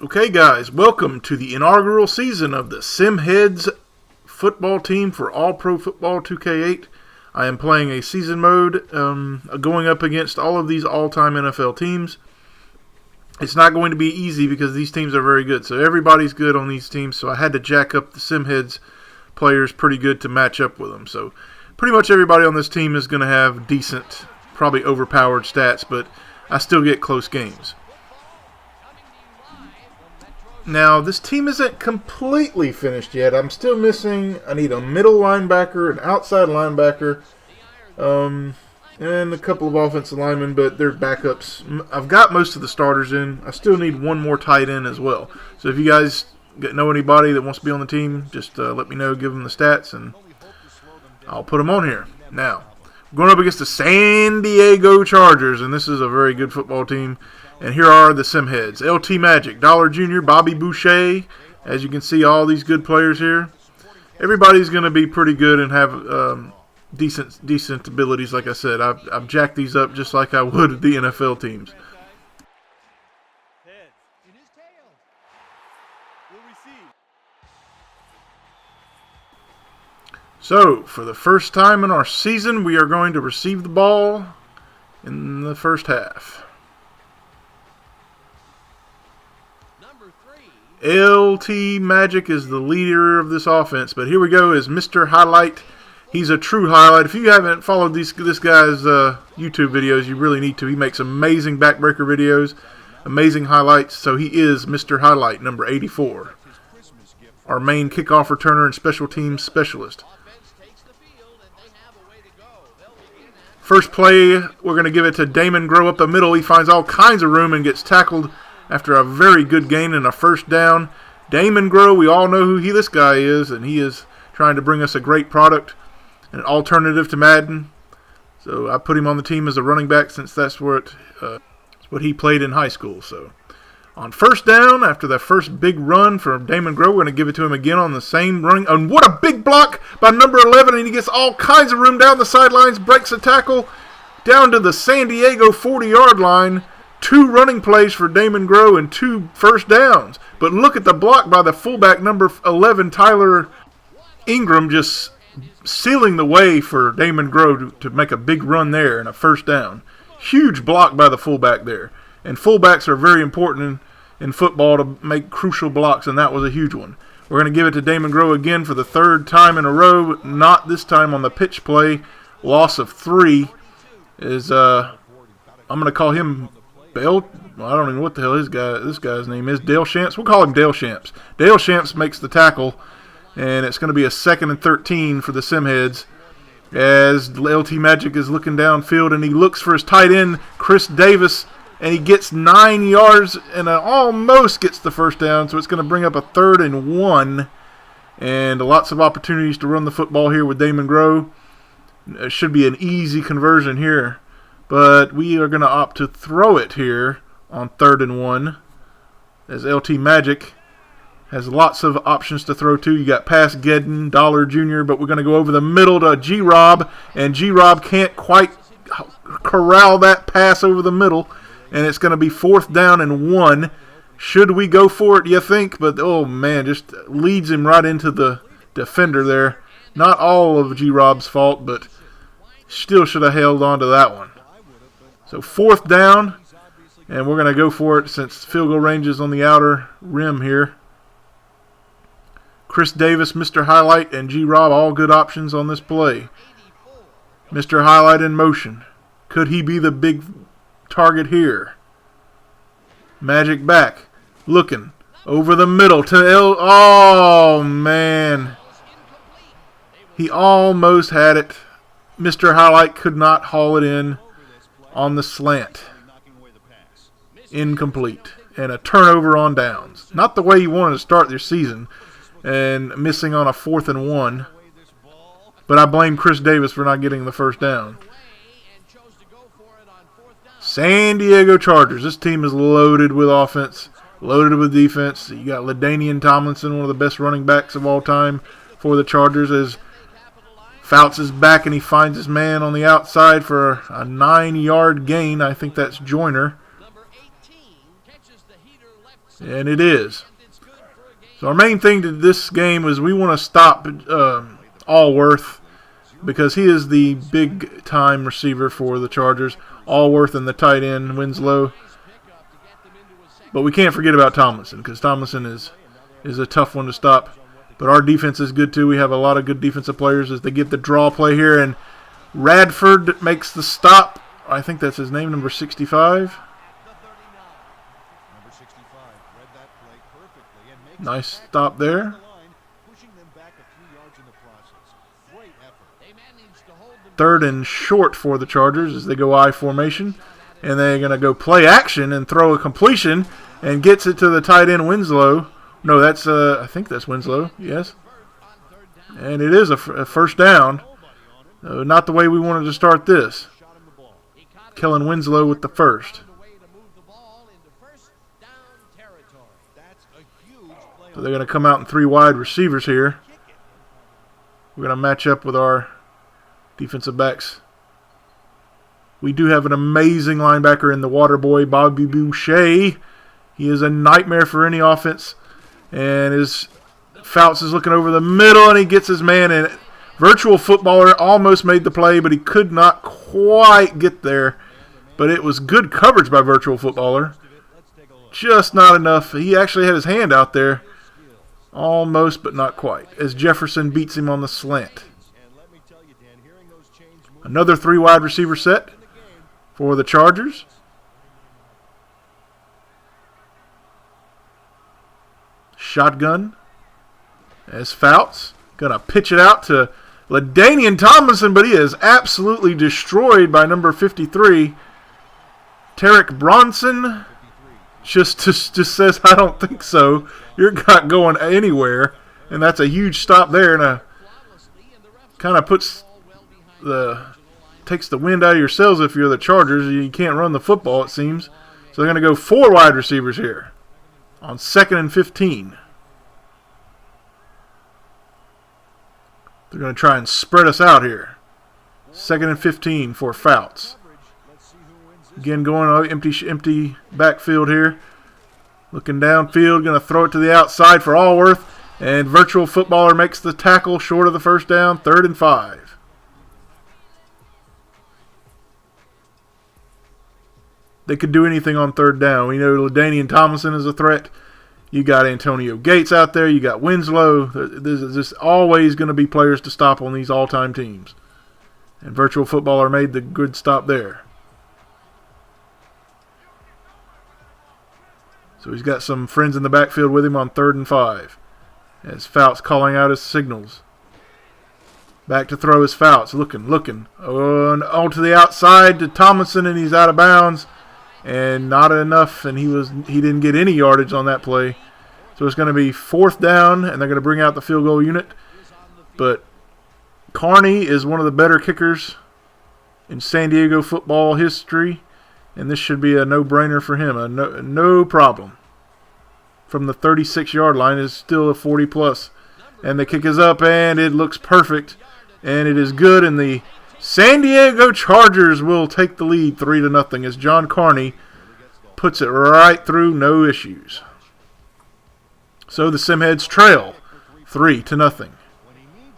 Okay, guys, welcome to the inaugural season of the SimHeads football team for All Pro Football 2K8. I am playing a season mode, going up against all of these all-time NFL teams. It's not going to be easy because these teams are very good, so everybody's good on these teams, so I had to jack up the SimHeads players pretty good to match up with them. So pretty much everybody on this team is going to have decent, probably overpowered stats, but I still get close games. Now, this team isn't completely finished yet. I'm still missing, I need a middle linebacker, an outside linebacker, and a couple of offensive linemen, but they're backups. I've got most of the starters in. I still need one more tight end as well. So if you guys know anybody that wants to be on the team, just let me know, give them the stats, and I'll put them on here. Now, we're going up against the San Diego Chargers, and this is a very good football team. And here are the SimHeads. LT Magic, Dollar Jr., Bobby Boucher. As you can see, all these good players here. Everybody's going to be pretty good and have decent abilities, like I said. I've jacked these up just like I would the NFL teams. So, for the first time in our season, we are going to receive the ball in the first half. LT Magic is the leader of this offense, but here we go is Mr. Highlight. He's a true highlight. If you haven't followed this guy's YouTube videos, you really need to. He makes amazing backbreaker videos, amazing highlights, so he is Mr. Highlight, number 84. Our main kickoff returner and special teams specialist. First play, we're going to give it to Damon Grow up the middle. He finds all kinds of room and gets tackled after a very good gain and a first down. Damon Grow, we all know who this guy is, and he is trying to bring us a great product, an alternative to Madden. So I put him on the team as a running back since that's what he played in high school. So on first down, after that first big run from Damon Grow, we're going to give it to him again on the same run. And what a big block by number 11, and he gets all kinds of room down the sidelines, breaks a tackle down to the San Diego 40-yard line. 2 running plays for Damon Grow and 2 first downs. But look at the block by the fullback, number 11, Tyler Ingram, just sealing the way for Damon Grow to make a big run there and a first down. Huge block by the fullback there. And fullbacks are very important in football to make crucial blocks, and that was a huge one. We're going to give it to Damon Grow again for the 3rd time in a row, not this time on the pitch play. Loss of 3 is, I'm going to call him I don't even know what the hell this guy's name is. Dale Shamps. We'll call him Dale Shamps. Dale Shamps makes the tackle, and it's going to be a 2nd and 13 for the SimHeads as LT Magic is looking downfield, and he looks for his tight end, Chris Davis, and he gets 9 yards and almost gets the first down, so it's going to bring up a 3rd and 1, and lots of opportunities to run the football here with Damon Grow. It should be an easy conversion here. But we are going to opt to throw it here on 3rd and 1 as LT Magic has lots of options to throw to. You got past Gedden, Dollar Jr., but we're going to go over the middle to G-Rob, and G-Rob can't quite corral that pass over the middle, and it's going to be 4th down and 1. Should we go for it, you think? But, oh, man, just leads him right into the defender there. Not all of G-Rob's fault, but still should have held on to that one. So 4th down, and we're going to go for it since field goal range is on the outer rim here. Chris Davis, Mr. Highlight, and G-Rob, all good options on this play. Mr. Highlight in motion. Could he be the big target here? Magic back, looking over the middle to oh, man. He almost had it. Mr. Highlight could not haul it in. On the slant. Incomplete. And a turnover on downs. Not the way you wanted to start your season. And missing on a 4th and 1. But I blame Chris Davis for not getting the first down. San Diego Chargers. This team is loaded with offense. Loaded with defense. You got LaDainian Tomlinson, one of the best running backs of all time for the Chargers, as Fouts is back and he finds his man on the outside for a 9-yard gain. I think that's Joyner. And it is. So our main thing to this game is we want to stop Allworth because he is the big-time receiver for the Chargers. Allworth and the tight end, Winslow. But we can't forget about Tomlinson because Tomlinson is a tough one to stop. But our defense is good too. We have a lot of good defensive players as they get the draw play here. And Radford makes the stop. I think that's his name, number 65. Nice stop there. Third and short for the Chargers as they go I formation. And they're going to go play action and throw a completion and gets it to the tight end Winslow. No, that's I think that's Winslow, yes. And it is a first down. Not the way we wanted to start this. Kellen Winslow with the first. So they're going to come out in 3 wide receivers here. We're going to match up with our defensive backs. We do have an amazing linebacker in the water boy, Bobby Boucher. He is a nightmare for any offense. And Fouts is looking over the middle, and he gets his man in it. Virtual Footballer almost made the play, but he could not quite get there. But it was good coverage by Virtual Footballer. Just not enough. He actually had his hand out there. Almost, but not quite. As Jefferson beats him on the slant. Another 3 wide receiver set for the Chargers. Shotgun as Fouts. Going to pitch it out to LaDainian Tomlinson, but he is absolutely destroyed by number 53. Tarek Bronson just says, I don't think so. You're not going anywhere. And that's a huge stop there. And kind of takes the wind out of your sails if you're the Chargers. You can't run the football, it seems. So they're going to go 4 wide receivers here on 2nd and 15. They're going to try and spread us out here. 2nd and 15 for Fouts. Again, going empty backfield here. Looking downfield, going to throw it to the outside for Allworth. And Virtual Footballer makes the tackle short of the first down, 3rd and 5. They could do anything on 3rd down. We know LaDainian Tomlinson is a threat. You got Antonio Gates out there. You got Winslow. There's just always going to be players to stop on these all-time teams. And Virtual Footballer made the good stop there. So he's got some friends in the backfield with him on 3rd and 5. As Fouts calling out his signals. Back to throw is Fouts. Looking. On to the outside to Tomlinson, and he's out of bounds. And not enough, and he didn't get any yardage on that play. So it's going to be 4th down, and they're going to bring out the field goal unit. But Carney is one of the better kickers in San Diego football history, and this should be a no-brainer for him. No problem. From the 36-yard line is still a 40-plus. And the kick is up, and it looks perfect. And it is good, and the San Diego Chargers will take the lead 3-0 as John Carney puts it right through, no issues. So the Simheads trail 3-0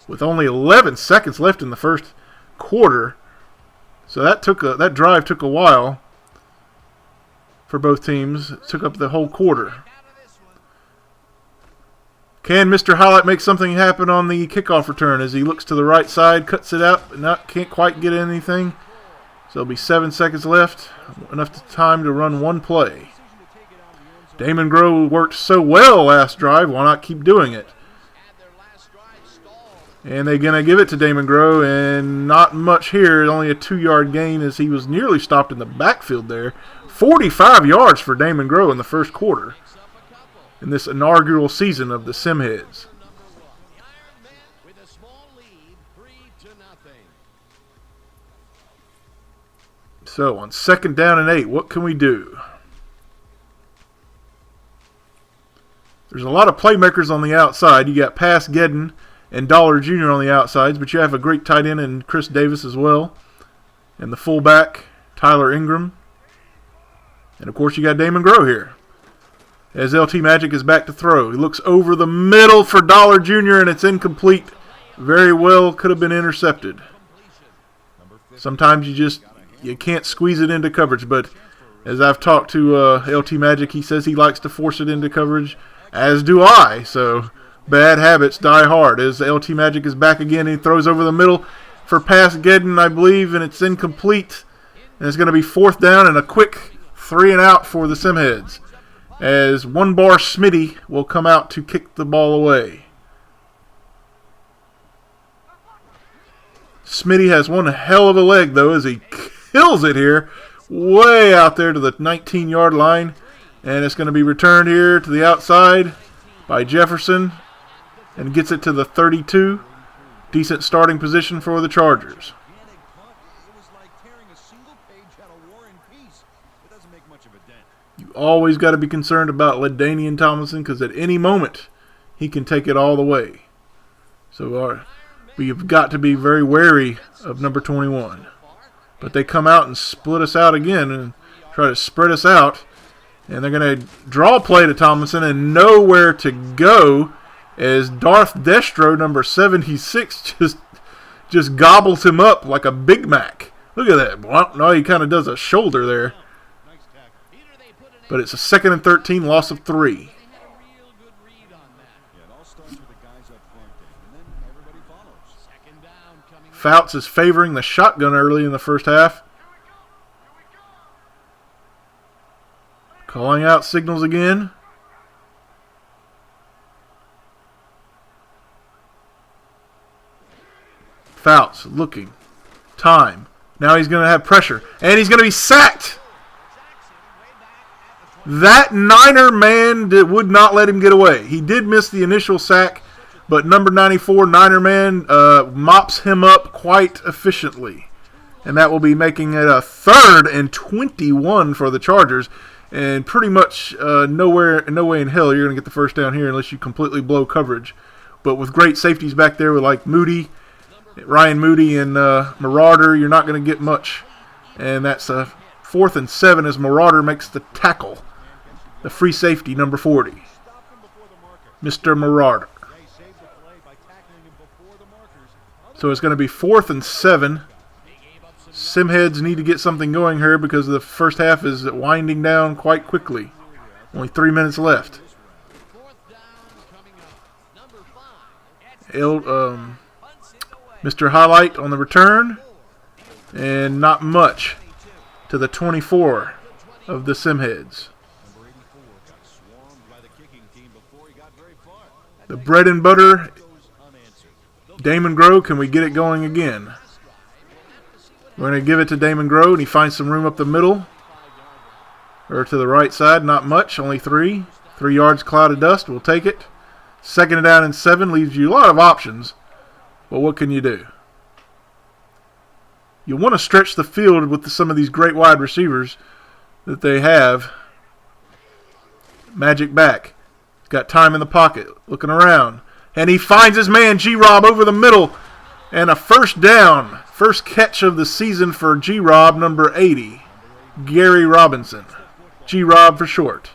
with only 11 seconds left in the first quarter. So that drive took a while for both teams. It took up the whole quarter. Can Mr. Hollett make something happen on the kickoff return as he looks to the right side, cuts it out, but can't quite get anything? So there'll be 7 seconds left, enough time to run one play. Damon Groh worked so well last drive, why not keep doing it? And they're going to give it to Damon Groh, and not much here. Only a 2-yard gain as he was nearly stopped in the backfield there. 45 yards for Damon Groh in the first quarter in this inaugural season of the Simheads. So on 2nd down and 8, what can we do? There's a lot of playmakers on the outside. You got Pass Gedden and Dollar Jr. on the outsides, but you have a great tight end in Chris Davis as well. And the fullback, Tyler Ingram. And of course you got Damon Groh here. as LT Magic is back to throw. He looks over the middle for Dollar Jr. and it's incomplete. Very well could have been intercepted. Sometimes you can't squeeze it into coverage, but as I've talked to LT Magic, he says he likes to force it into coverage, as do I. So bad habits die hard. As LT Magic is back again, he throws over the middle for pass Gedden, I believe, and it's incomplete. And it's going to be 4th down and a quick 3 and out for the Simheads, as One Bar Smitty will come out to kick the ball away. Smitty has one hell of a leg, though, as he kills it here, way out there to the 19-yard line. And it's going to be returned here to the outside by Jefferson and gets it to the 32. Decent starting position for the Chargers. You always got to be concerned about LaDainian Tomlinson, because at any moment he can take it all the way. So we've got to be very wary of number 21. But they come out and split us out again and try to spread us out. And they're going to draw a play to Tomlinson and nowhere to go, as Darth Destro, number 76, just gobbles him up like a Big Mac. Look at that. Well, no, he kind of does a shoulder there. But it's a 2nd and 13, loss of 3. Fouts is favoring the shotgun early in the first half. Calling out signals again. Fouts looking. Time. Now he's going to have pressure. And he's going to be sacked. That Niner man would not let him get away. He did miss the initial sack, but number 94, Niner man, mops him up quite efficiently. And that will be making it a 3rd and 21 for the Chargers. And pretty much no way in hell you're going to get the first down here unless you completely blow coverage. But with great safeties back there with like Moody, Ryan Moody, and Marauder, you're not going to get much. And that's a 4th and 7 as Marauder makes the tackle. The free safety, number 40, Mr. Marauder. So it's going to be 4th and 7. Simheads need to get something going here because the first half is winding down quite quickly. Only 3 minutes left. Mr. Highlight on the return. And not much to the 24 of the Simheads. The bread and butter, Damon Groh, can we get it going again? We're going to give it to Damon Groh, and he finds some room up the middle. Or to the right side, not much, only 3. 3 yards, cloud of dust, we'll take it. 2nd down and 7 leaves you a lot of options. But what can you do? You want to stretch the field with some of these great wide receivers that they have. Magic back. Got time in the pocket, looking around. And he finds his man, G-Rob, over the middle. And a first down. First catch of the season for G-Rob, number 80. Gary Robinson. G-Rob for short.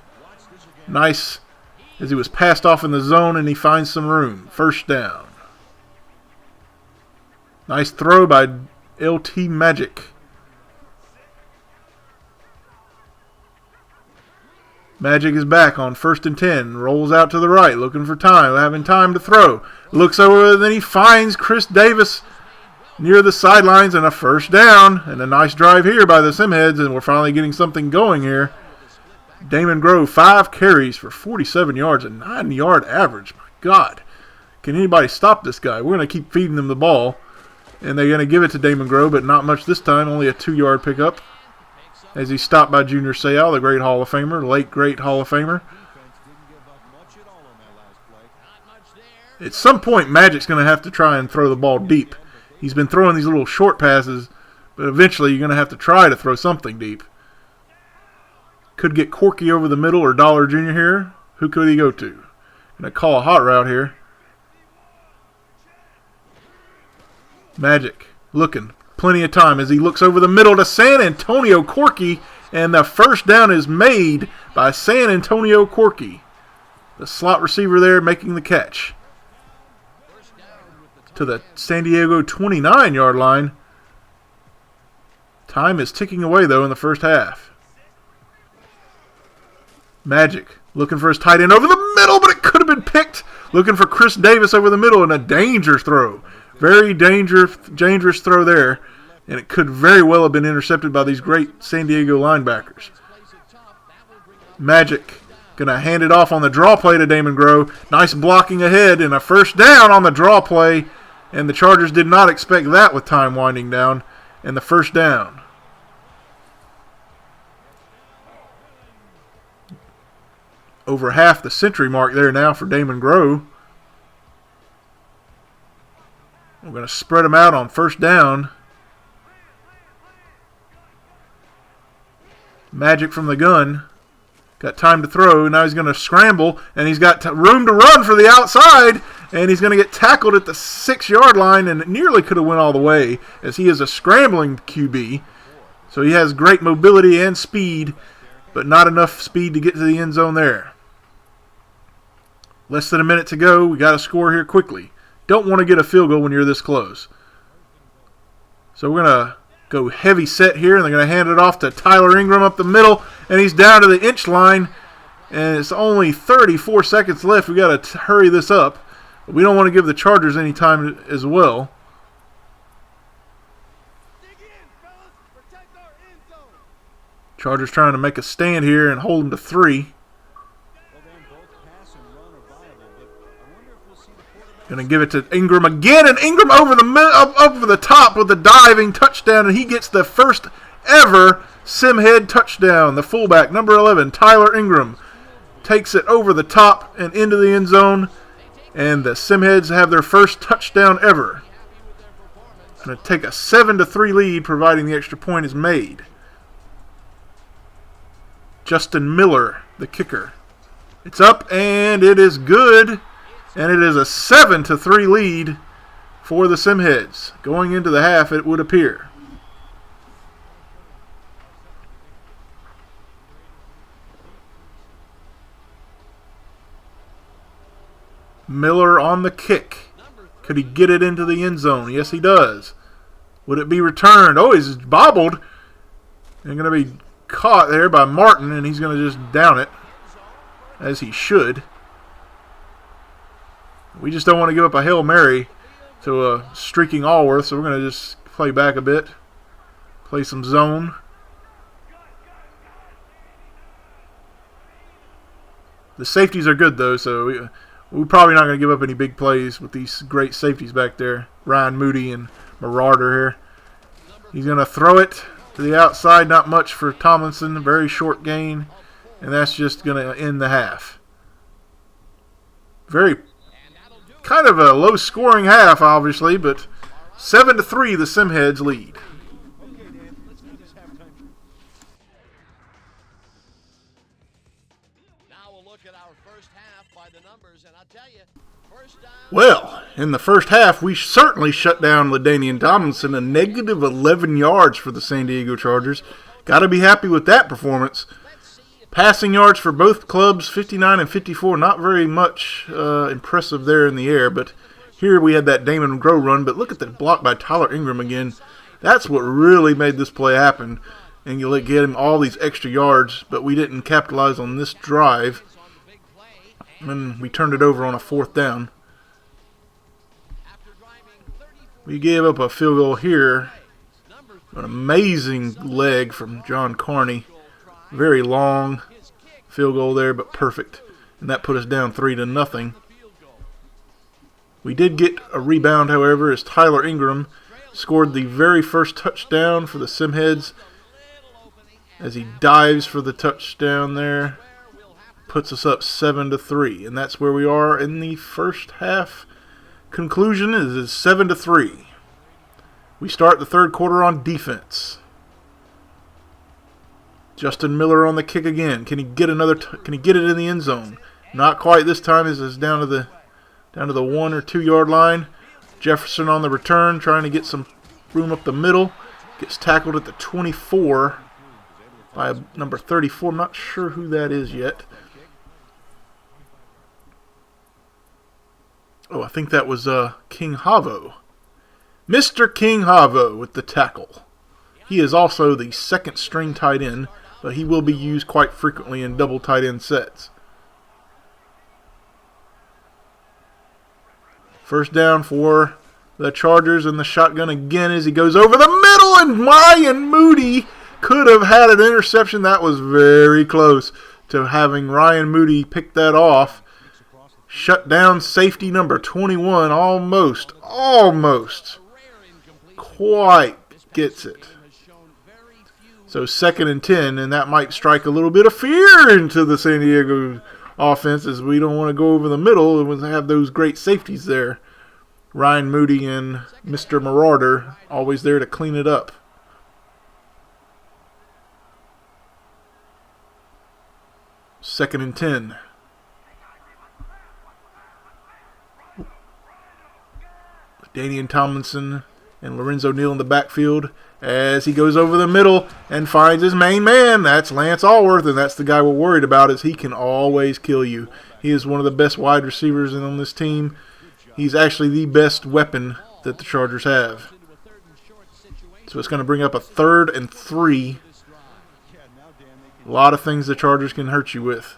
Nice as he was passed off in the zone and he finds some room. First down. Nice throw by LT Magic. Magic is back on 1st and 10. Rolls out to the right, looking for time, having time to throw. Looks over, then he finds Chris Davis near the sidelines and a first down. And a nice drive here by the Simheads, and we're finally getting something going here. Damon Groh, 5 carries for 47 yards, a 9-yard average. My God. Can anybody stop this guy? We're going to keep feeding them the ball. And they're going to give it to Damon Groh, but not much this time. Only a 2-yard pickup. As he's stopped by Junior Seau, the great Hall of Famer, late great Hall of Famer. At some point, Magic's going to have to try and throw the ball deep. He's been throwing these little short passes, but eventually you're going to have to try to throw something deep. Could get Corky over the middle or Dollar Jr. here. Who could he go to? Going to call a hot route here. Magic looking. Plenty of time as he looks over the middle to San Antonio Corky, And the first down is made by San Antonio Corky. The slot receiver there making the catch. To the San Diego 29-yard line. Time is ticking away, though, in the first half. Magic looking for his tight end over the middle, but it could have been picked. Looking for Chris Davis over the middle, and a dangerous throw. Very dangerous throw there, and it could very well have been intercepted by these great San Diego linebackers. Magic going to hand it off on the draw play to Damon Grow. Nice blocking ahead, and a first down on the draw play, and the Chargers did not expect that with time winding down, and the first down. Over half the century mark there now for Damon Grow. We're going to spread them out on first down. Magic from the gun. Got time to throw. Now he's going to scramble, and he's got room to run for the outside, and he's going to get tackled at the 6-yard line, and it nearly could have went all the way, as he is a scrambling QB. So he has great mobility and speed, but not enough speed to get to the end zone there. Less than a minute to go. We got to score here quickly. Don't want to get a field goal when you're this close. So we're going to go heavy set here, and they're going to hand it off to Tyler Ingram up the middle, and he's down to the inch line, and it's only 34 seconds left. We got to hurry this up. We don't want to give the Chargers any time as well. Chargers trying to make a stand here and hold them to 3. Going to give it to Ingram again, and Ingram over the top with the diving touchdown, and he gets the first ever Simhead touchdown. The fullback, number 11, Tyler Ingram, takes it over the top and into the end zone, and the Simheads have their first touchdown ever. Going to take a 7-3 lead, providing the extra point is made. Justin Miller, the kicker. It's up, and it is good. And it is a 7-3 lead for the Simheads. Going into the half, it would appear. Miller on the kick. Could he get it into the end zone? Yes, he does. Would it be returned? Oh, he's bobbled. And going to be caught there by Martin, and he's going to just down it, as he should. We just don't want to give up a Hail Mary to a streaking Allworth, so we're going to just play back a bit. Play some zone. The safeties are good, though, so we're probably not going to give up any big plays with these great safeties back there. Ryan Moody and Marauder here. He's going to throw it to the outside. Not much for Tomlinson. Very short gain. And that's just going to end the half. Very kind of a low-scoring half, obviously, but 7-3 the Simheads lead. Well, in the first half, we certainly shut down LaDainian Tomlinson, a negative 11 yards for the San Diego Chargers. Got to be happy with that performance. Passing yards for both clubs, 59 and 54, not very much impressive there in the air, but here we had that Damon Grow run, but look at the block by Tyler Ingram again. That's what really made this play happen, and you get him all these extra yards, but we didn't capitalize on this drive, and we turned it over on a 4th down. We gave up a field goal here, an amazing leg from John Carney. Very long field goal there, but perfect. And that put us down 3-0. We did get a rebound, however, as Tyler Ingram scored the very first touchdown for the Simheads. As he dives for the touchdown there, puts us up 7-3. And that's where we are in the first half. Conclusion is 7-3. We start the third quarter on defense. Justin Miller on the kick again. Can he get can he get it in the end zone? Not quite this time. This is down to the 1 or 2 yard line. Jefferson on the return, trying to get some room up the middle. Gets tackled at the 24. by number 34. I'm not sure who that is yet. Oh, I think that was King Havo. Mr. King Havo with the tackle. He is also the second string tight end, but he will be used quite frequently in double tight end sets. First down for the Chargers, and the shotgun again as he goes over the middle, and Ryan Moody could have had an interception. That was very close to having Ryan Moody pick that off. Shut down safety number 21, almost quite gets it. So 2nd and 10, and that might strike a little bit of fear into the San Diego offense, as we don't want to go over the middle and have those great safeties there. Ryan Moody and Mr. Marauder always there to clean it up. Second and 10. Danian Tomlinson and Lorenzo Neal in the backfield as he goes over the middle and finds his main man. That's Lance Allworth, and that's the guy we're worried about, as he can always kill you. He is one of the best wide receivers on this team. He's actually the best weapon that the Chargers have. So it's going to bring up a 3rd and 3. A lot of things the Chargers can hurt you with.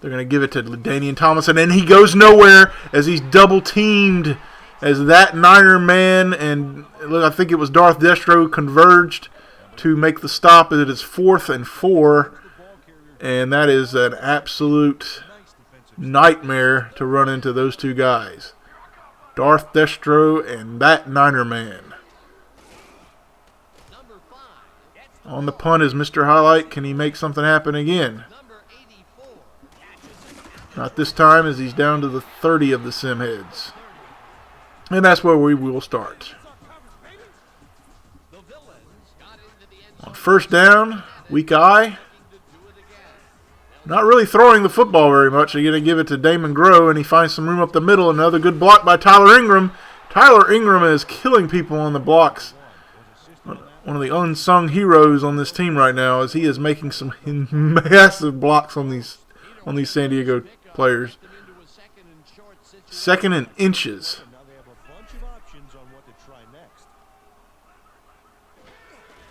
They're going to give it to LaDainian Tomlinson, and he goes nowhere as he's double-teamed as that Niner man, and I think it was Darth Destro, converged to make the stop. It is 4th and 4, and that is an absolute nightmare to run into those two guys. Darth Destro and that Niner man. On the punt is Mr. Highlight. Can he make something happen again? Not this time, as he's down to the 30 of the Simheads. And that's where we will start. On first down, weak eye. Not really throwing the football very much. They're going to give it to Damon Groh, and he finds some room up the middle. Another good block by Tyler Ingram. Tyler Ingram is killing people on the blocks. One of the unsung heroes on this team right now, as he is making some massive blocks on these San Diego players. 2nd and inches.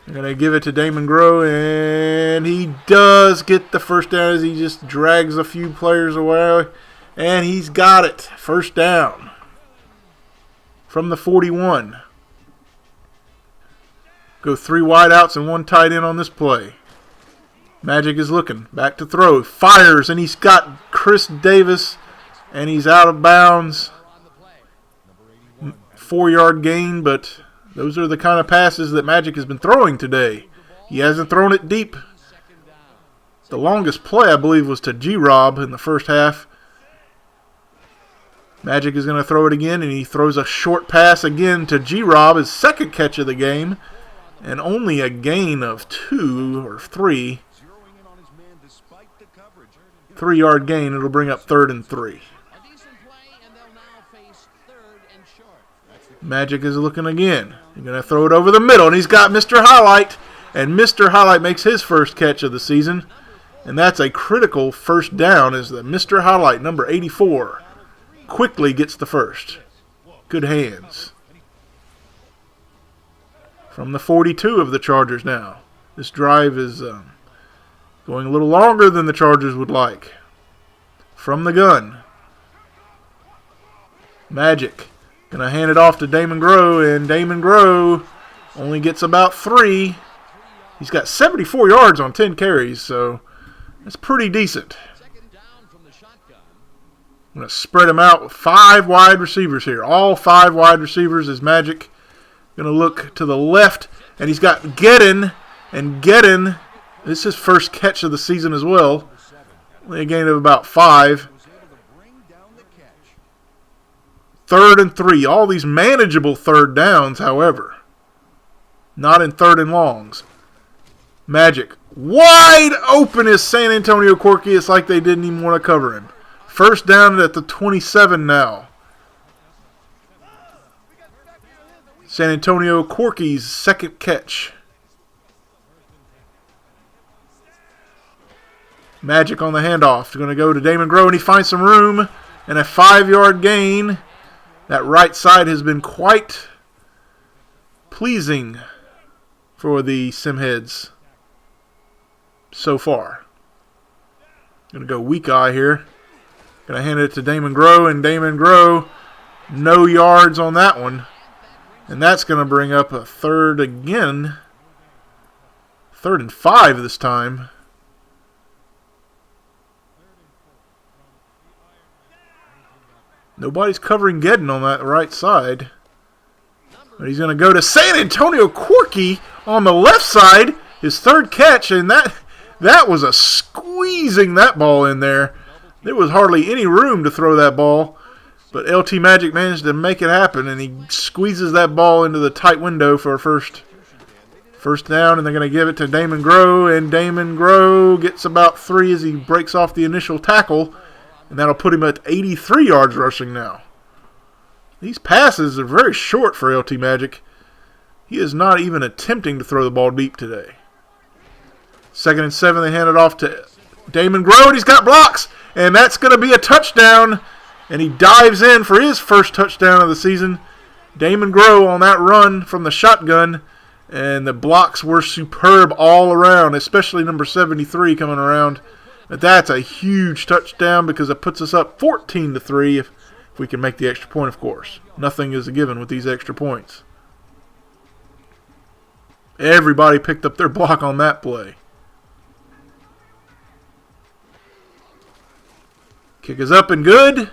They're going to give it to Damon Groh, and he does get the first down as he just drags a few players away. And he's got it. First down from the 41. Go 3 wideouts and 1 tight end on this play. Magic is looking. Back to throw. Fires, and he's got Chris Davis, and he's out of bounds. 4-yard gain, but those are the kind of passes that Magic has been throwing today. He hasn't thrown it deep. The longest play, I believe, was to G-Rob in the first half. Magic is going to throw it again, and he throws a short pass again to G-Rob, his second catch of the game, and only a gain of 2 or 3. 3-yard gain. It'll bring up 3rd and 3. Magic is looking again. He's going to throw it over the middle, and he's got Mr. Highlight, and Mr. Highlight makes his first catch of the season, and that's a critical first down, as the Mr. Highlight, number 84, quickly gets the first. Good hands. From the 42 of the Chargers now. This drive is going a little longer than the Chargers would like. From the gun. Magic. Going to hand it off to Damon Groh, and Damon Groh only gets about 3. He's got 74 yards on 10 carries, so that's pretty decent. I'm going to spread him out with 5 wide receivers here. All 5 wide receivers is Magic. Going to look to the left, and he's got Gedden, and Gedden, this is his first catch of the season as well. Only a gain of about 5. 3rd and 3. All these manageable 3rd downs, however. Not in 3rd and longs. Magic. Wide open is San Antonio Corky. It's like they didn't even want to cover him. First down at the 27 now. San Antonio Corky's second catch. Magic on the handoff. Going to go to Damon Grow, and he finds some room and a 5-yard gain. That right side has been quite pleasing for the Simheads so far. Going to go weak eye here. Going to hand it to Damon Grow, and Damon Grow, no yards on that one. And that's going to bring up a third again. 3rd and 5 this time. Nobody's covering Gedden on that right side. But he's going to go to San Antonio Corky on the left side. His 3rd catch, and that was a squeezing that ball in there. There was hardly any room to throw that ball. But LT Magic managed to make it happen, and he squeezes that ball into the tight window for a first down, and they're going to give it to Damon Grow, and Damon Grow gets about 3 as he breaks off the initial tackle. And that'll put him at 83 yards rushing now. These passes are very short for LT Magic. He is not even attempting to throw the ball deep today. 2nd and 7, they hand it off to Damon Grow, and he's got blocks. And that's going to be a touchdown. And he dives in for his first touchdown of the season. Damon Grow on that run from the shotgun. And the blocks were superb all around, especially number 73 coming around. But that's a huge touchdown because it puts us up 14-3 if we can make the extra point, of course. Nothing is a given with these extra points. Everybody picked up their block on that play. Kick is up and good.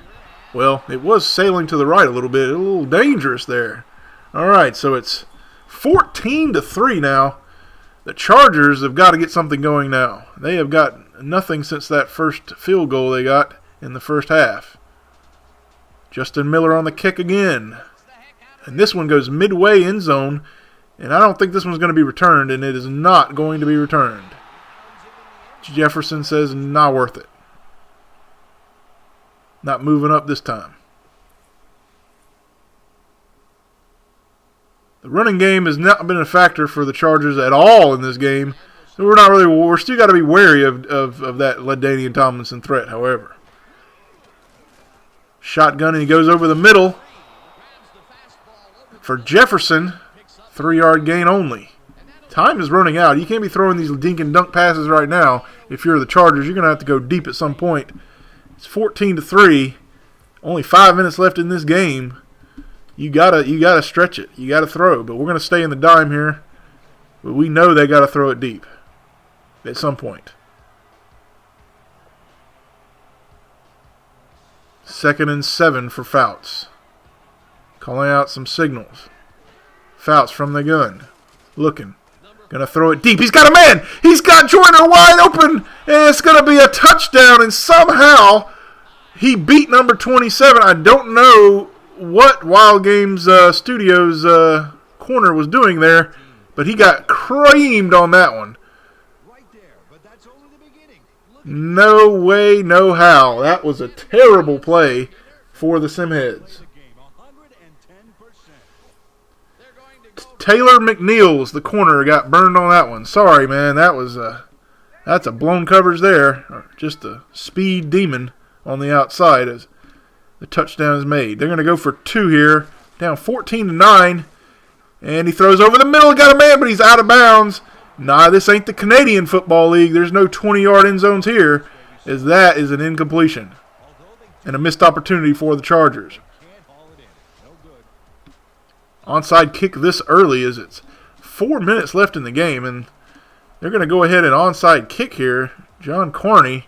Well, it was sailing to the right a little bit. A little dangerous there. All right, so it's 14-3 now. The Chargers have got to get something going now. They have got nothing since that first field goal they got in the first half. Justin Miller on the kick again. And this one goes midway end zone. And I don't think this one's going to be returned, and it is not going to be returned. Jefferson says, not worth it. Not moving up this time. The running game has not been a factor for the Chargers at all in this game. So we're still got to be wary of that LaDainian Tomlinson threat, however. Shotgun, and he goes over the middle for Jefferson. 3-yard gain only. Time is running out. You can't be throwing these dink and dunk passes right now. If you're the Chargers, you're going to have to go deep at some point. It's 14-3. Only 5 minutes left in this game. You gotta stretch it. You gotta throw. But we're going to stay in the dime here. But we know they got to throw it deep at some point. 2nd and 7 for Fouts. Calling out some signals. Fouts from the gun. Looking. Going to throw it deep. He's got a man. He's got Joyner wide open. And it's going to be a touchdown. And somehow he beat number 27. I don't know what Wild Games Studios corner was doing there. But he got creamed on that one. No way, no how. That was a terrible play for the Simheads. Taylor McNeils, the corner, got burned on that one. Sorry, man. That's a blown coverage there. Just a speed demon on the outside as the touchdown is made. They're going to go for 2 here. Down 14-9. And he throws over the middle. Got a man, but he's out of bounds. Nah, this ain't the Canadian Football League. There's no 20-yard end zones here, as that is an incompletion and a missed opportunity for the Chargers. Onside kick this early as it's 4 minutes left in the game, and they're going to go ahead and onside kick here. John Carney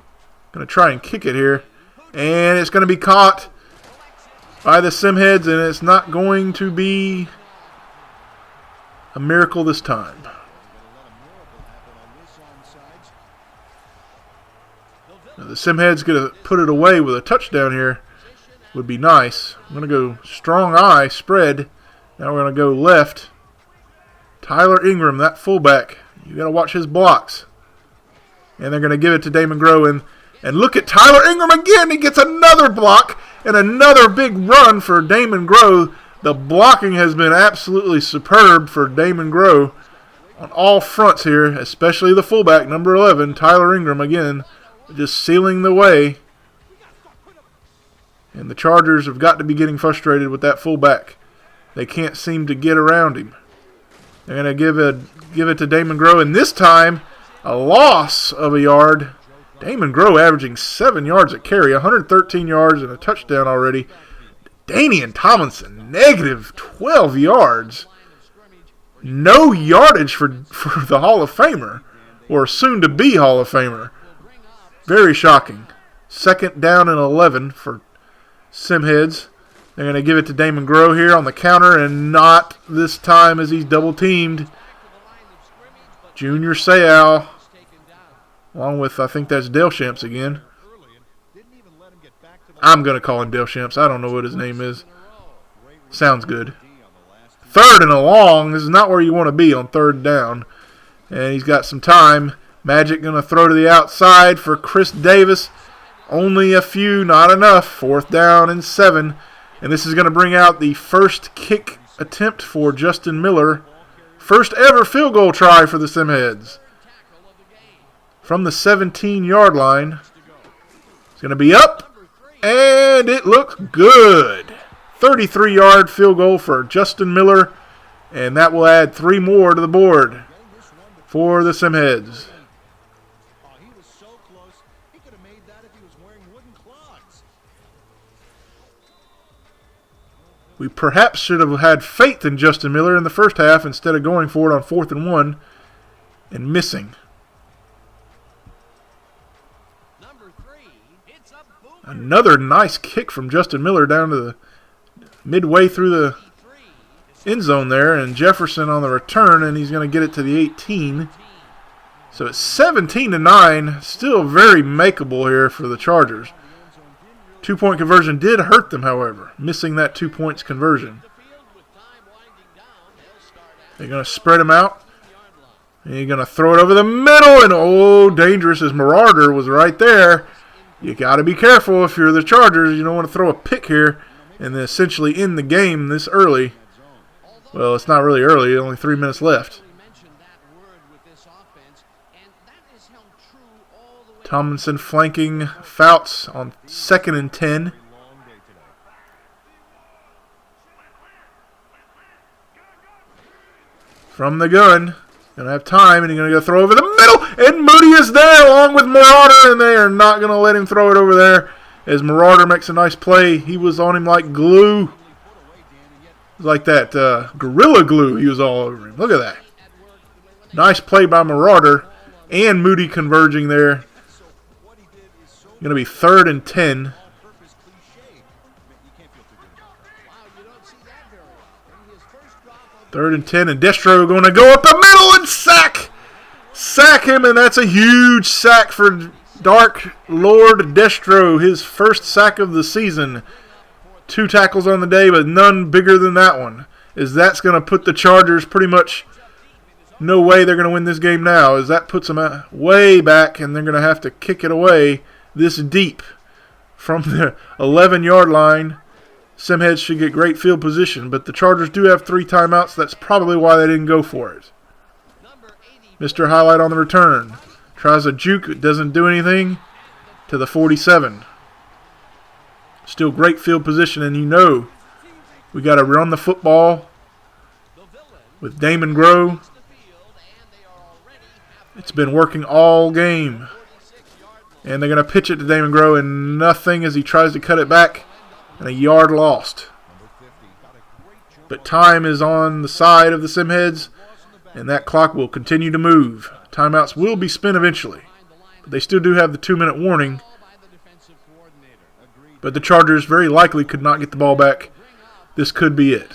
going to try and kick it here, and it's going to be caught by the Simheads, and it's not going to be a miracle this time. Now the Simheads going to put it away with a touchdown here. Would be nice. I'm going to go strong eye spread. Now we're going to go left. Tyler Ingram, that fullback. You got to watch his blocks. And they're going to give it to Damon Grow. And look at Tyler Ingram again. He gets another block and another big run for Damon Grow. The blocking has been absolutely superb for Damon Grow on all fronts here, especially the fullback, number 11, Tyler Ingram, again, just sealing the way. And the Chargers have got to be getting frustrated with that fullback. They can't seem to get around him. They're going to give it to Damon Grow, and this time a loss of a yard. Damon Grow averaging 7 yards a carry, 113 yards and a touchdown already. Danian Tomlinson, negative 12 yards. No yardage for the Hall of Famer, or soon-to-be Hall of Famer. Very shocking. 2nd down and 11 for Simheads. They're going to give it to Damon Grow here on the counter, and not this time as he's double-teamed. Junior Seau, along with, I think that's Delshamps again. I'm going to call him Delshamps. I don't know what his name is. Sounds good. 3rd and a long. This is not where you want to be on 3rd down. And he's got some time. Magic going to throw to the outside for Chris Davis. Only a few, not enough. 4th down and 7. And this is going to bring out the first kick attempt for Justin Miller. First ever field goal try for the Simheads. From the 17-yard line. It's going to be up. And it looks good. 33-yard field goal for Justin Miller. And that will add 3 more to the board for the Simheads. We perhaps should have had faith in Justin Miller in the first half instead of going for it on 4th and 1 and missing. Another nice kick from Justin Miller down to the midway through the end zone there, and Jefferson on the return, and he's going to get it to the 18. So it's 17-9, still very makeable here for the Chargers. 2-point conversion did hurt them, however, missing that 2 points conversion. They're going to spread him out, and you're going to throw it over the middle, and oh, dangerous as Marauder was right there. You got to be careful if you're the Chargers. You don't want to throw a pick here and then essentially end the game this early. Well, it's not really early. Only 3 minutes left. Tomlinson flanking Fouts on 2nd and 10. From the gun. Going to have time, and he's going to go throw over the middle, and Moody is there along with Marauder, and they are not going to let him throw it over there as Marauder makes a nice play. He was on him like glue. It was like that Gorilla Glue. He was all over him. Look at that. Nice play by Marauder and Moody converging there. Going to be 3rd and 10. Third and 10, and Destro going to go up the middle and sack him, and that's a huge sack for Dark Lord Destro, his first sack of the season. 2 tackles on the day, but none bigger than that one, as that's going to put the Chargers pretty much no way they're going to win this game now, as that puts them way back, and they're going to have to kick it away this deep from the 11-yard line. Simheads should get great field position, but the Chargers do have 3 timeouts. That's probably why they didn't go for it. Mr. Highlight on the return. Tries a juke. It doesn't do anything. To the 47. Still great field position, and you know we got to run the football with Damon Grow. It's been working all game. And they're going to pitch it to Damon Grow, and nothing as he tries to cut it back. And a yard lost. But time is on the side of the Simheads, and that clock will continue to move. Timeouts will be spent eventually. But they still do have the 2-minute warning. But the Chargers very likely could not get the ball back. This could be it.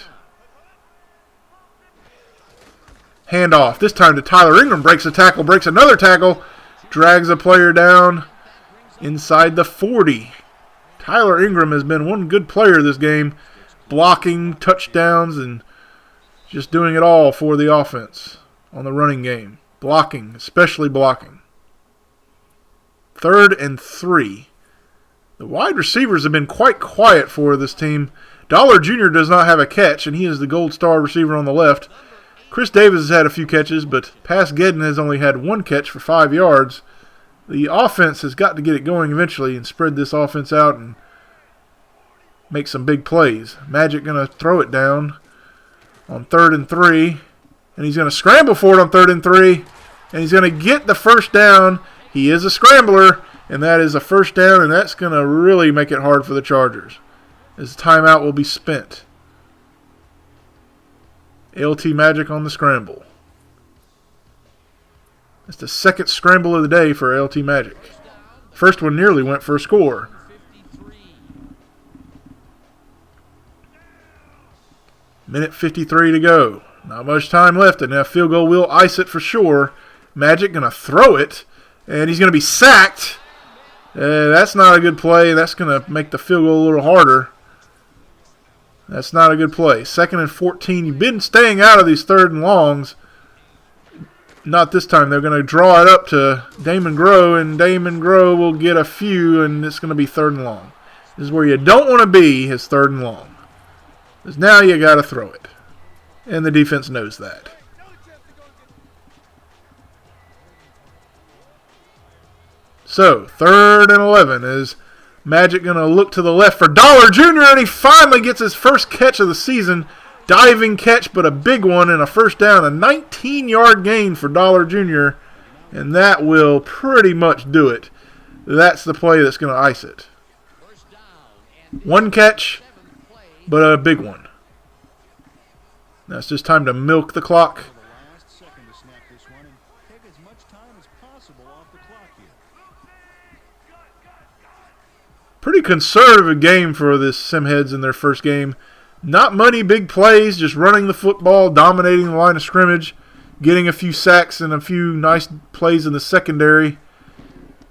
Handoff. This time to Tyler Ingram. Breaks a tackle, breaks another tackle. Drags a player down inside the 40. Tyler Ingram has been one good player this game, blocking, touchdowns, and just doing it all for the offense on the running game. Blocking, especially blocking. 3rd and 3. The wide receivers have been quite quiet for this team. Dollar Jr. does not have a catch, and he is the gold star receiver on the left. Chris Davis has had a few catches, but Pasgeddon has only had one catch for 5 yards. The offense has got to get it going eventually and spread this offense out and make some big plays. Magic going to throw it down on 3rd and 3, and he's going to scramble for it on 3rd and 3, and he's going to get the first down. He is a scrambler, and that is a first down, and that's going to really make it hard for the Chargers, as timeout will be spent. LT Magic on the scramble. It's the second scramble of the day for LT Magic. First one nearly went for a score. Minute 53 to go. Not much time left, and that field goal will ice it for sure. Magic going to throw it, and he's going to be sacked. That's not a good play. That's going to make the field goal a little harder. That's not a good play. 2nd and 14. You've been staying out of these 3rd and longs. Not this time. They're going to draw it up to Damon Grow, and Damon Grow will get a few, and it's going to be 3rd and long. This is where you don't want to be, is 3rd and long. Because now you got to throw it. And the defense knows that. So, 3rd and 11 is Magic going to look to the left for Dollar Jr., and he finally gets his first catch of the season. Diving catch, but a big one, and a first down. A 19-yard gain for Dollar Jr., and that will pretty much do it. That's the play that's going to ice it. One catch, but a big one. Now it's just time to milk the clock. Pretty conservative game for this Simheads in their first game. Not many big plays, just running the football, dominating the line of scrimmage, getting a few sacks and a few nice plays in the secondary.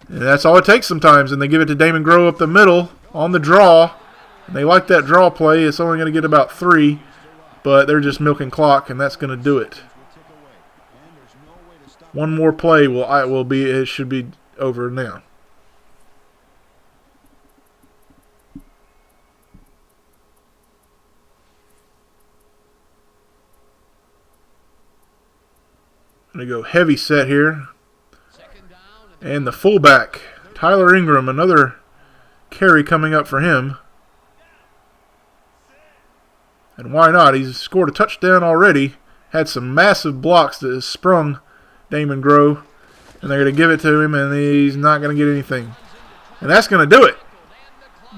And that's all it takes sometimes. And they give it to Damon Grow up the middle on the draw. And they like that draw play. It's only going to get about 3, but they're just milking clock, and that's going to do it. One more play it should be over now. Going to go heavy set here. And the fullback, Tyler Ingram, another carry coming up for him. And why not? He's scored a touchdown already. Had some massive blocks that has sprung Damon Grow. And they're going to give it to him, and he's not going to get anything. And that's going to do it.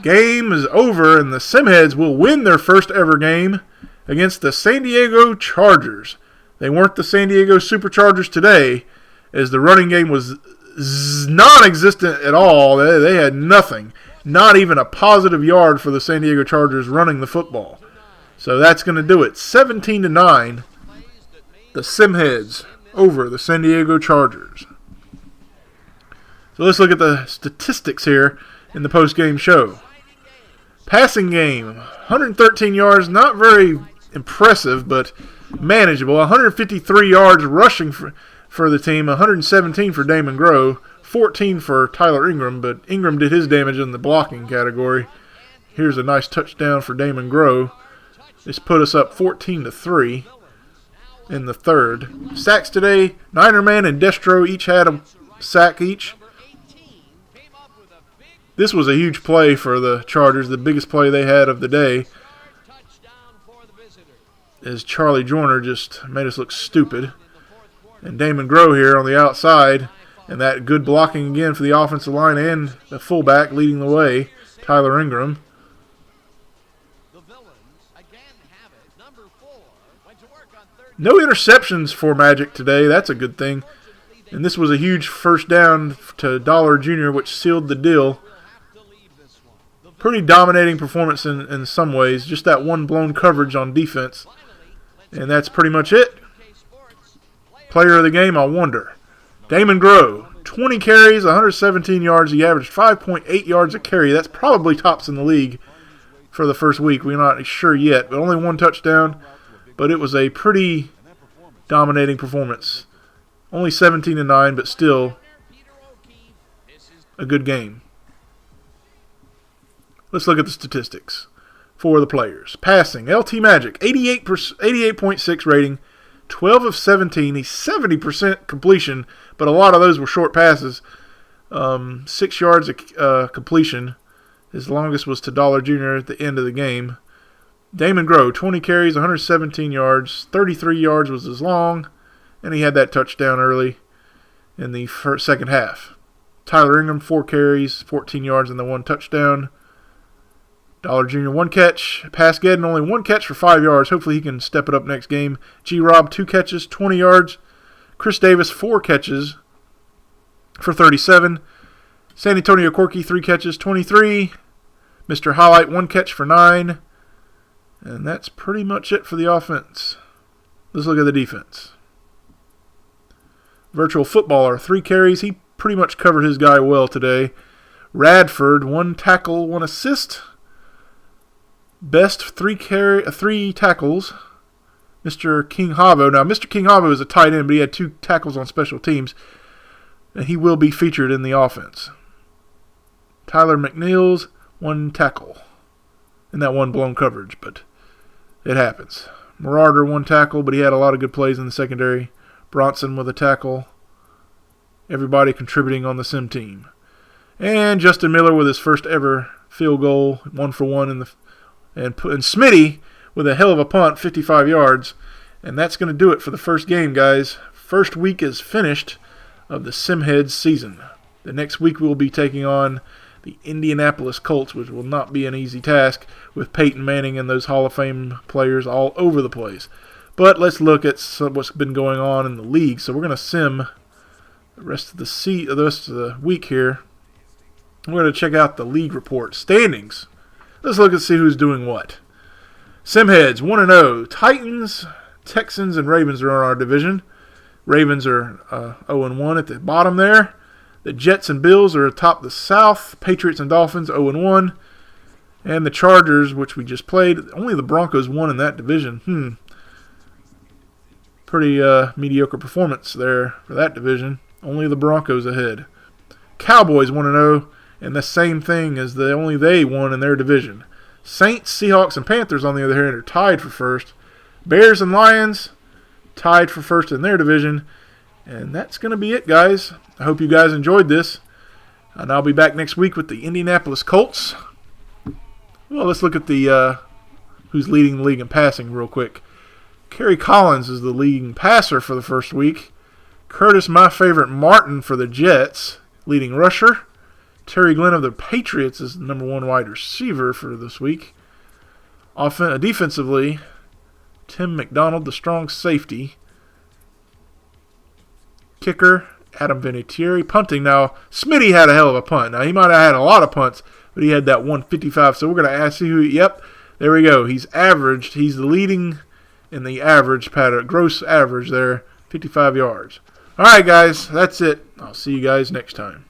Game is over, and the Simheads will win their first ever game against the San Diego Chargers. They weren't the San Diego Superchargers today, as the running game was non-existent at all. They had nothing. Not even a positive yard for the San Diego Chargers running the football. So that's going to do it. 17-9, the Simheads over the San Diego Chargers. So let's look at the statistics here in the post-game show. Passing game, 113 yards, not very impressive, but manageable. 153 yards rushing for the team, 117 for Damon Grow, 14 for Tyler Ingram, but Ingram did his damage in the blocking category. Here's a nice touchdown for Damon Grow. This put us up 14-3 in the third. Sacks today, Ninerman and Destro each had a sack each. This was a huge play for the Chargers, the biggest play they had of the day, as Charlie Joyner just made us look stupid. And Damon Grow here on the outside, and that good blocking again for the offensive line and the fullback leading the way, Tyler Ingram. No interceptions for Magic today. That's a good thing. And this was a huge first down to Dollar Jr., which sealed the deal. Pretty dominating performance in some ways. Just that one blown coverage on defense. And that's pretty much it. Player of the game, I wonder. Damon Grow, 20 carries, 117 yards. He averaged 5.8 yards a carry. That's probably tops in the league for the first week. We're not sure yet, but only one touchdown. But it was a pretty dominating performance. Only 17-9, but still a good game. Let's look at the statistics. for the players. Passing, LT Magic, 88.6 rating, 12 of 17. He's 70% completion, but a lot of those were short passes. 6 yards of completion. His longest was to Dollar Jr. at the end of the game. Damon Groh, 20 carries, 117 yards. 33 yards was his long, and he had that touchdown early in the second half. Tyler Ingram, 4 carries, 14 yards, and the 1 touchdown. Dollar Jr., 1 catch. Pascaden, only 1 catch for 5 yards. Hopefully he can step it up next game. G-Rob, 2 catches, 20 yards. Chris Davis, 4 catches for 37. San Antonio Corky, 3 catches, 23. Mr. Highlight, 1 catch for 9. And that's pretty much it for the offense. Let's look at the defense. Virtual Footballer, 3 carries. He pretty much covered his guy well today. Radford, 1 tackle, 1 assist. Best 3 tackles, Mr. King Havo. Now, Mr. King Havo is a tight end, but he had 2 tackles on special teams. And he will be featured in the offense. Tyler McNeils, 1 tackle. And that 1 blown coverage, but it happens. Marauder, 1 tackle, but he had a lot of good plays in the secondary. Bronson with a tackle. Everybody contributing on the sim team. And Justin Miller with his first ever field goal, 1 for 1 and Smitty with a hell of a punt, 55 yards. And that's going to do it for the first game, guys. First week is finished of the Simheads season. The next week we will be taking on the Indianapolis Colts, which will not be an easy task with Peyton Manning and those Hall of Fame players all over the place. But let's look at what's been going on in the league. So we're going to sim the rest of the week here. We're going to check out the league report. Standings. Let's look and see who's doing what. Simheads, 1-0. Titans, Texans, and Ravens are in our division. Ravens are 0-1 at the bottom there. The Jets and Bills are atop the South. Patriots and Dolphins, 0-1. And the Chargers, which we just played, only the Broncos won in that division. Pretty mediocre performance there for that division. Only the Broncos ahead. Cowboys, 1-0. And the same thing as only they won in their division. Saints, Seahawks, and Panthers, on the other hand, are tied for first. Bears and Lions tied for first in their division. And that's going to be it, guys. I hope you guys enjoyed this. And I'll be back next week with the Indianapolis Colts. Well, let's look at the who's leading the league in passing real quick. Kerry Collins is the leading passer for the first week. Curtis, my favorite, Martin for the Jets, leading rusher. Terry Glenn of the Patriots is the number 1 wide receiver for this week. Defensively, Tim McDonald, the strong safety. Kicker, Adam Vinatieri. Punting, now, Smitty had a hell of a punt. Now, he might have had a lot of punts, but he had that 155. So we're going to see who, yep, there we go. He's averaged. He's the leading in the average pattern, gross average there, 55 yards. All right, guys, that's it. I'll see you guys next time.